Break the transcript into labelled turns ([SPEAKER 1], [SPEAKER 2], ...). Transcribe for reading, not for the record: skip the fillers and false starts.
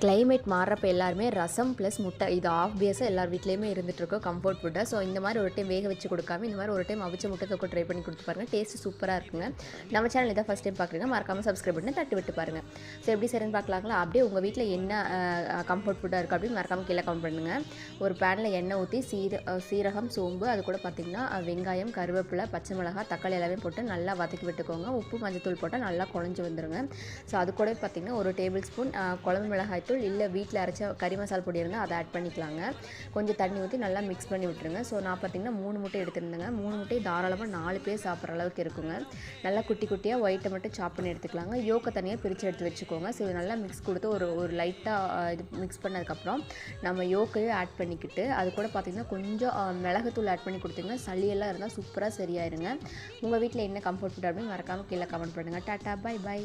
[SPEAKER 1] Climate மாறுறப்ப எல்லாருமே ரசம் plus முட்டை இது ஆப்வியஸாக எல்லார் வீட்லேயுமே இருந்துகிட்ருக்கோம் கம்ஃபர்ட் ஃபுட்டை. ஸோ இந்த மாதிரி ஒரு டைம் வேக வச்சு கொடுக்காம இந்த மாதிரி ஒரு டைம் அவிச்ச முட்டை தொக்கு ட்ரை பண்ணி கொடுத்து பாருங்கள். டேஸ்ட்டு சூப்பராக இருக்குங்க. நம்ம சேனல் இதான் ஃபஸ்ட் டைம் பார்க்குறீங்க, மறக்காமல் சப்ஸ்கிரைப் பண்ணி தட்டி விட்டு பாருங்கள். ஸோ எப்படி செய்யணும்னு பார்க்கலாங்களா? அப்படியே உங்கள் வீட்டில் என்ன கம்ஃபர்ட் ஃபுட்டாக இருக்குது அப்படின்னு மறக்காமல் கீழே கமெண்ட் பண்ணுங்கள். ஒரு பேனில் எண்ணெய் ஊற்றி சீரகம், சோம்பு, அது கூட பார்த்திங்கன்னா வெங்காயம், கருவேப்பிலை, பச்சை மிளகாய், தக்காளி எல்லாமே போட்டு நல்லா வதக்கி விட்டுக்கோங்க. உப்பு மஞ்சத்தூள் போட்டால் நல்லா குழஞ்சி வந்துடுங்க. ஸோ அது கூட பார்த்திங்கன்னா ஒரு டேபிள் ஸ்பூன் குழம்பு மிளகாய் தூள் இல்லை வீட்டில் அரைச்ச கறி மசாலா பொடி இருந்தால் அதை ஆட் பண்ணிக்கலாங்க. கொஞ்சம் தண்ணி ஊற்றி நல்லா மிக்ஸ் பண்ணி விட்டுருங்க. ஸோ நான் பார்த்திங்கன்னா 3 முட்டை எடுத்துருந்தேங்க. 3 முட்டை தாராளமாக 4 பேர் சாப்பிட்ற அளவுக்கு இருக்குங்க. நல்லா குட்டி குட்டியாக ஒயிட்டை மட்டும் சாப் பண்ணி எடுத்துக்கலாங்க. யோக்கை தனியாக பிரித்து எடுத்து வச்சுக்கோங்க. ஸோ நல்லா மிக்ஸ் கொடுத்து ஒரு லைட்டாக இது மிக்ஸ் பண்ணதுக்கப்புறம் நம்ம யோக்கையும் ஆட் பண்ணிக்கிட்டு அது கூட பார்த்திங்கன்னா கொஞ்சம் மிளகுத்தூள் ஆட் பண்ணி கொடுத்திங்கன்னா சளியெல்லாம் இருந்தால் சூப்பராக சரியாயிருங்க. உங்கள் வீட்டில் என்ன கம்ஃபர்ட் ஃபுட் அப்படின்னு மறக்காமல் கீழே கமெண்ட் பண்ணுங்கள். Tata, bye by.